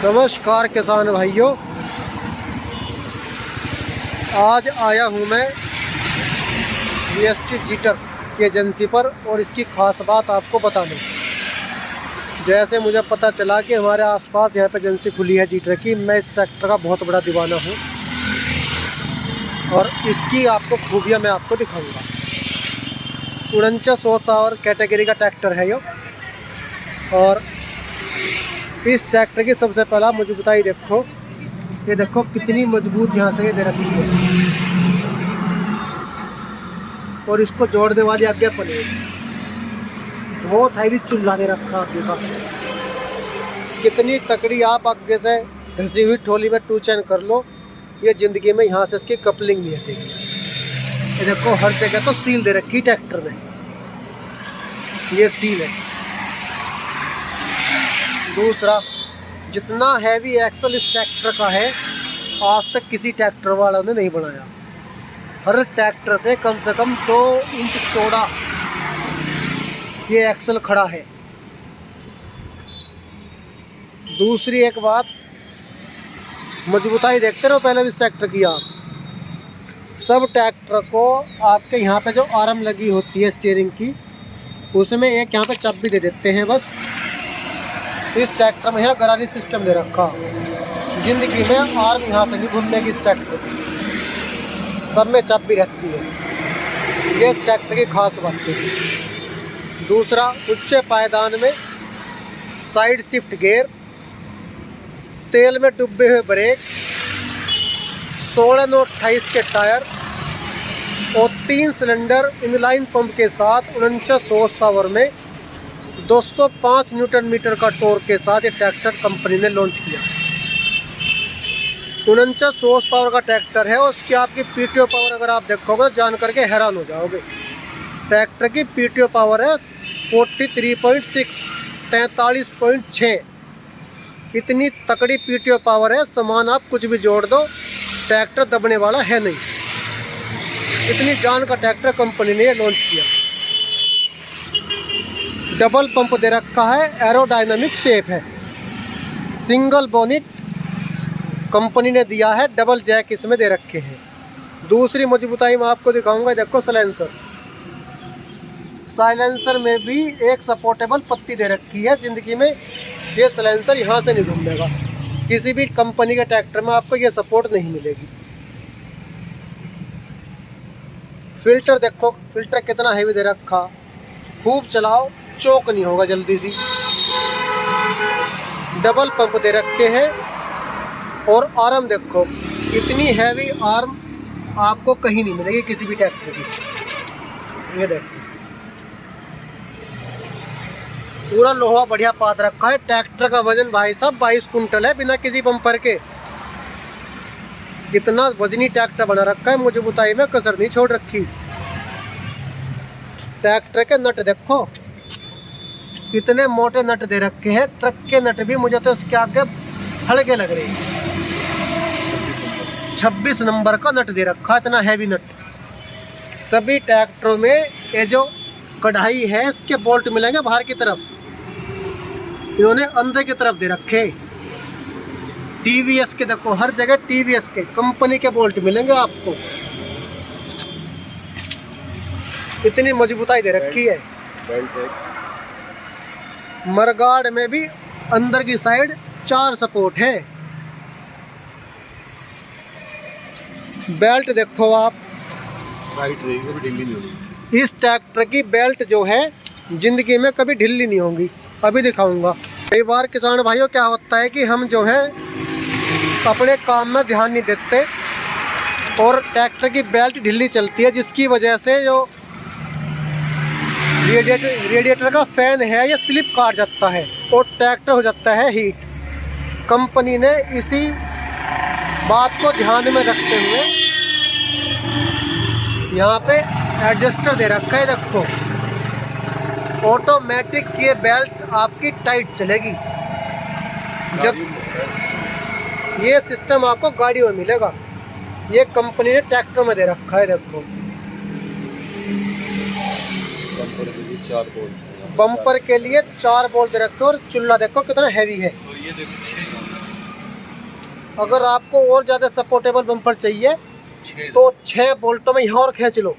नमस्कार किसान भाइयों, आज आया हूँ मैं VST जीटर की एजेंसी पर और इसकी ख़ास बात आपको बताने। जैसे मुझे पता चला कि हमारे आसपास यहाँ पे एजेंसी खुली है जीटर की, मैं इस ट्रैक्टर का बहुत बड़ा दीवाना हूँ और इसकी आपको खूबियाँ मैं आपको दिखाऊंगा। 49 पावर कैटेगरी का ट्रैक्टर है ये। और इस ट्रैक्टर की सबसे पहला मजबूताई देखो, ये देखो कितनी मजबूत यहाँ से ये दे रखी है। और इसको जोड़ने वाली आगे प्लेट बहुत हैवी चूल्हा दे रखा आगे का। कितनी तकड़ी आप आगे से घसी हुई ट्रॉली में टू चैन कर लो, ये ज़िंदगी में यहाँ से इसकी कपलिंग नहीं हटेगी। ये देखो हर जगह तो सील दे रखी ट्रैक्टर में, ये सील है। दूसरा, जितना हैवी एक्सल इस ट्रैक्टर का है आज तक किसी ट्रैक्टर वालों ने नहीं बनाया। हर ट्रैक्टर से कम 2 इंच चौड़ा ये एक्सल खड़ा है। दूसरी एक बात, मजबूताई देखते रहो पहले इस ट्रैक्टर की आप। सब ट्रैक्टर को आपके यहाँ पे जो आर्म लगी होती है स्टीयरिंग की, उसमें एक यहाँ पे चाबी दे देते हैं बस। इस ट्रैक्टर में यहाँ गरारी सिस्टम दे रखा, ज़िंदगी में आर्म यहाँ से नहीं घूमने की। इस ट्रैक्टर सब में चाबी रहती है, ये इस ट्रैक्टर की खास बात है। दूसरा, उच्च पायदान में साइड शिफ्ट गियर, तेल में डूबे हुए ब्रेक, 16/28 के टायर और 3 सिलेंडर इनलाइन पंप के साथ 49 हॉर्स पावर में 205 न्यूटन मीटर का टॉर्क के साथ ये ट्रैक्टर कंपनी ने लॉन्च किया। 49 हॉर्स पावर का ट्रैक्टर है और उसकी आपकी PTO पावर अगर आप देखोगे तो जान करके हैरान हो जाओगे। ट्रैक्टर की PTO पावर है 43.6, 43.6। इतनी तकड़ी PTO पावर है, सामान आप कुछ भी जोड़ दो ट्रैक्टर दबने वाला है नहीं। इतनी जान का ट्रैक्टर कंपनी ने लॉन्च किया। डबल पंप दे रखा है, एरोडायनामिक शेप है। सिंगल बोनेट कंपनी ने दिया है, डबल जैक इसमें दे रखे हैं। दूसरी मजबूताई मैं आपको दिखाऊंगा, देखो साइलेंसर में भी एक सपोर्टेबल पत्ती दे रखी है। ज़िंदगी में ये साइलेंसर यहाँ से नहीं घूमेगा, किसी भी कंपनी के ट्रैक्टर में आपको ये सपोर्ट नहीं मिलेगी। फिल्टर देखो, फिल्टर कितना हैवी दे रखा, खूब चलाओ चौक नहीं होगा जल्दी सी। डबल पंप दे रखे हैं और आर्म देखो, इतनी हैवी आर्म आपको कहीं नहीं मिलेगी किसी भी ट्रैक्टर की। ये देखो पूरा लोहा बढ़िया पात रखा है। ट्रैक्टर का वजन भाई साहब 22 कुंटल है बिना किसी बम्पर के। इतना वजनी ट्रैक्टर बना रखा है, मजबूताई में कसर नहीं छोड़ रखी। ट्रैक्टर के नट देखो, इतने मोटे नट दे रखे हैं। ट्रक के नट भी मुझे तो इसके आगे हल्के लग रहे हैं। 26 नंबर का नट दे रखा, इतना हैवी नट। सभी ट्रैक्टरों में ये जो कढ़ाई है इसके बोल्ट मिलेंगे बाहर की तरफ, इन्होंने अंदर की तरफ दे रखे। TVS के देखो, हर जगह TVS के कंपनी के बोल्ट मिलेंगे आपको। इतनी मजबूताई दे रखी है। मरगाड़ में भी अंदर की साइड 4 सपोर्ट है। बेल्ट देखो आप, कभी ढीली नहीं होगी। इस ट्रैक्टर की बेल्ट जो है जिंदगी में कभी ढीली नहीं होगी, अभी दिखाऊंगा। कई बार किसान भाइयों क्या होता है कि हम जो है अपने काम में ध्यान नहीं देते और ट्रैक्टर की बेल्ट ढीली चलती है, जिसकी वजह से जो रेडिएटर का फैन है ये स्लिप काट जाता है और ट्रैक्टर हो जाता है हीट। कंपनी ने इसी बात को ध्यान में रखते हुए यहाँ पे एडजस्टर दे रखा है। देखो ऑटोमेटिक ये बेल्ट आपकी टाइट चलेगी। जब ये सिस्टम आपको गाड़ियों में मिलेगा, ये कंपनी ने ट्रैक्टर में दे रखा है। देखो बम्पर के लिए 4 बोल्ट दे रखे और चूल्हा देखो कितना हैवी है। अगर आपको और ज़्यादा सपोर्टेबल बम्पर चाहिए तो 6 बोल्टों में यहाँ और खींच लो।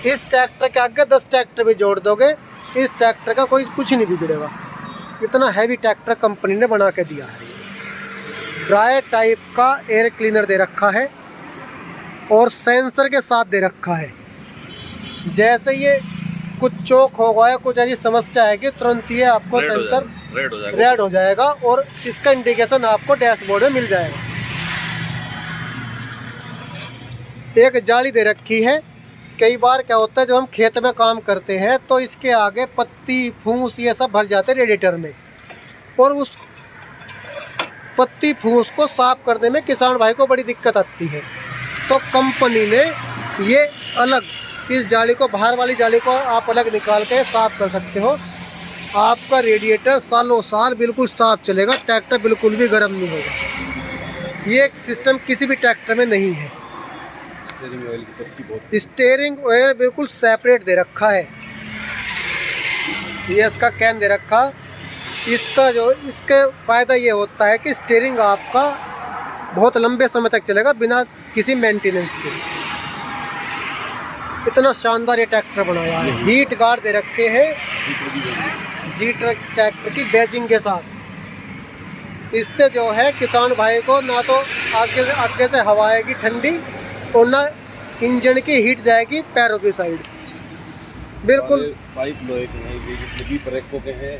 इस ट्रैक्टर के आगे 10 ट्रैक्टर भी जोड़ दोगे, इस ट्रैक्टर का कोई कुछ नहीं बिगड़ेगा। इतना हैवी ट्रैक्टर कंपनी ने बना के दिया है। ड्राई टाइप का एयर क्लीनर दे रखा है और सेंसर के साथ दे रखा है। जैसे ये कुछ चौक हो गया, कुछ ऐसी समस्या आएगी, तुरंत ये आपको सेंसर रेड हो जाएगा और इसका इंडिकेशन आपको डैशबोर्ड में मिल जाएगा। एक जाली दे रखी है। कई बार क्या होता है जब हम खेत में काम करते हैं तो इसके आगे पत्ती फूस ये सब भर जाते हैं रेडिएटर में, और उस पत्ती फूस को साफ करने में किसान भाई को बड़ी दिक्कत आती है। तो कंपनी ने ये अलग इस जाली को, बाहर वाली जाली को आप अलग निकाल के साफ कर सकते हो। आपका रेडिएटर सालों साल बिल्कुल साफ चलेगा, ट्रैक्टर बिल्कुल भी गर्म नहीं होगा। ये सिस्टम किसी भी ट्रैक्टर में नहीं है। स्टीयरिंग ऑयल बिल्कुल सेपरेट दे रखा है। ये इसका कैन दे रखा। इसका फ़ायदा ये होता है कि स्टीयरिंग आपका बहुत लंबे समय तक चलेगा बिना किसी मेंटेनेंस के। इतना शानदार ये ट्रैक्टर बनाया है। हीट गार्ड दे रखे हैं जी ट्रैक्टर की बैजिंग के साथ। इससे जो है किसान भाई को ना तो आगे से हवा आएगी ठंडी और ना इंजन की हीट जाएगी पैरों की साइड। बिल्कुल पाइप लोहे के हैं, ये ब्रेकों के हैं,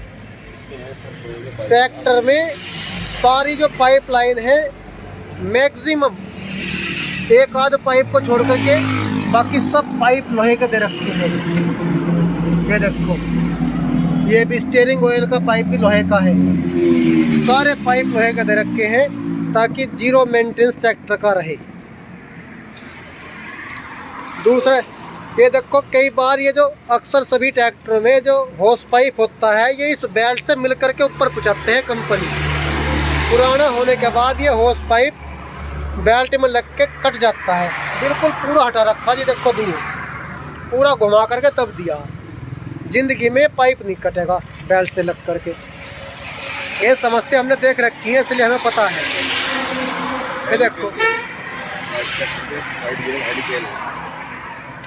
इसके हैं सब लोहे के पाइप। ट्रैक्टर में सारी जो पाइप लाइन है मैक्सिमम एक आध पाइप को छोड़ करके बाकी सब पाइप लोहे के दे रखे हैं। ये देखो, ये भी स्टीयरिंग ऑयल का पाइप भी लोहे का है। सारे पाइप लोहे के दे रखे हैं ताकि जीरो मेंटेनेंस ट्रैक्टर का रहे। दूसरा ये देखो, कई बार ये जो अक्सर सभी ट्रैक्टरों में जो होस पाइप होता है ये इस बेल्ट से मिल करके ऊपर पहुँचाते हैं कंपनी। पुराना होने के बाद ये होस पाइप बेल्ट में लग के कट जाता है। बिल्कुल पूरा हटा रखा जी, देखो दूर पूरा घुमा करके तब दिया। ज़िंदगी में पाइप नहीं कटेगा बेल्ट से लग करके। ये समस्या हमने देख रखी है इसलिए हमें पता है। ये देखो,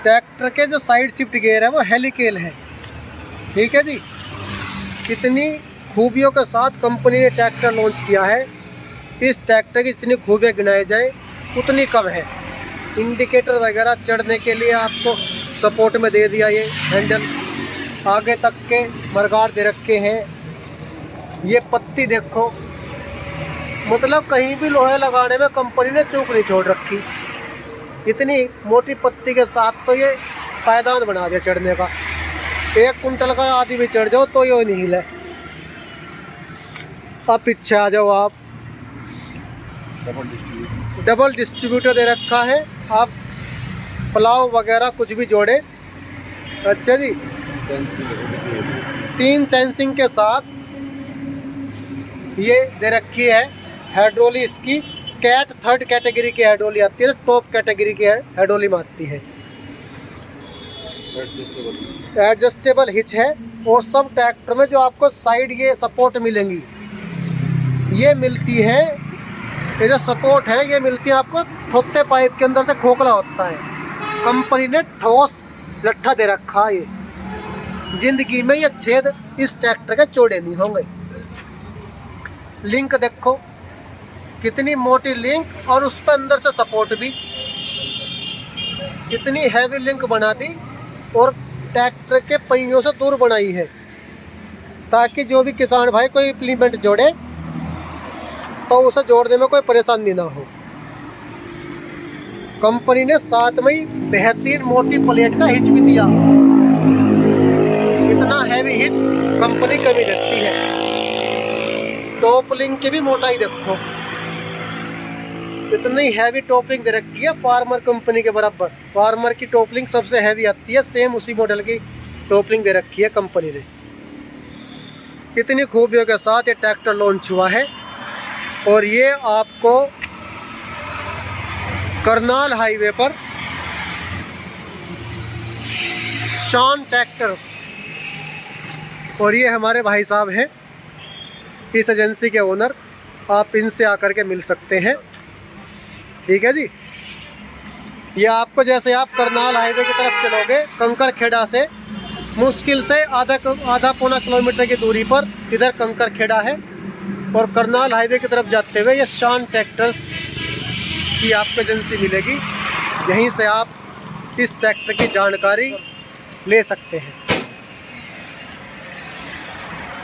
ट्रैक्टर के जो साइड शिफ्ट गियर है वो हेलिकेल है। ठीक है जी। कितनी खूबियों के साथ कंपनी ने ट्रैक्टर लॉन्च किया है। इस ट्रैक्टर की जितनी खूबियाँ गिनाई जाए उतनी कम है। इंडिकेटर वगैरह चढ़ने के लिए आपको सपोर्ट में दे दिया। ये हैंडल आगे तक के मरगाड़ दे रखे हैं। ये पत्ती देखो, मतलब कहीं भी लोहे लगाने में कंपनी ने चूक नहीं छोड़ रखी। इतनी मोटी पत्ती के साथ तो ये पायदान बना दिया चढ़ने का। 1 कुंटल का आदमी भी चढ़ जाओ तो ये नहीं हिला। अब पीछे आ जाओ आप। डबल डिस्ट्रीब्यूटर दे रखा है। आप प्लाव वगैरह कुछ भी जोड़े। अच्छा जी। 3 सेंसिंग के साथ ये दे रखी है। हाइड्रोली इसकी कैट 3rd कैटेगरी की हाइड्रोली आती है, टॉप कैटेगरी की हाइड्रोली में आती है। एडजस्टेबल हिच है। और सब ट्रैक्टर में जो आपको साइड ये सपोर्ट मिलेंगी, ये मिलती है। ये जो सपोर्ट है ये मिलती है आपको थोत्ते पाइप के अंदर से खोखला होता है। कंपनी ने ठोस लट्ठा दे रखा है। ये जिंदगी में ये छेद इस ट्रैक्टर के चौड़े नहीं होंगे। लिंक देखो कितनी मोटी लिंक, और उस पर अंदर से सपोर्ट भी। इतनी हैवी लिंक बना दी और ट्रैक्टर के पहियों से दूर बनाई है ताकि जो भी किसान भाई कोई इम्प्लीमेंट जोड़े तो उसे जोड़ने में कोई परेशानी ना हो। कंपनी ने साथ में ही बेहतरीन मोटी प्लेट का हिच भी दिया। इतना हैवी हिच कंपनी कभी देती है। टॉप लिंक की भी मोटाई देखो, इतनी हैवी टॉप लिंक दे रखी है फार्मर कंपनी के बराबर। फार्मर की टॉप लिंक सबसे हैवी आती है, सेम उसी मॉडल की टॉप लिंक दे रखी है कंपनी ने। इतनी खूबियों के साथ ये ट्रैक्टर लॉन्च हुआ है और ये आपको करनाल हाईवे पर शान ट्रैक्टर्स, और ये हमारे भाई साहब हैं इस एजेंसी के ओनर। आप इनसे आकर के मिल सकते हैं। ठीक है जी। ये आपको जैसे आप करनाल हाईवे की तरफ चलोगे, कंकर खेड़ा से मुश्किल से आधा पौना किलोमीटर की दूरी पर इधर कंकर खेड़ा है, और करनाल हाईवे की तरफ जाते हुए ये शान ट्रैक्टर्स की आपको एजेंसी मिलेगी। यहीं से आप इस ट्रैक्टर की जानकारी ले सकते हैं।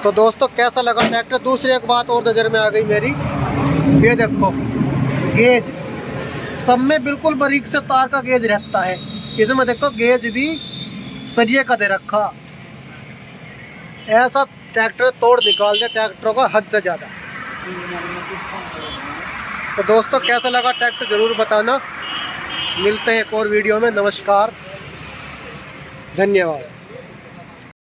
तो दोस्तों कैसा लगा ट्रैक्टर? दूसरी एक बात और नज़र में आ गई मेरी, ये देखो गेज, सब में बिल्कुल बारीक से तार का गेज रहता है। इसमें देखो गेज भी सरिये का दे रखा। ऐसा ट्रैक्टर तोड़ निकाल दे ट्रैक्टरों का हद से ज़्यादा। तो दोस्तों कैसा लगा ट्रैक्टर ज़रूर बताना। मिलते हैं एक और वीडियो में। नमस्कार, धन्यवाद।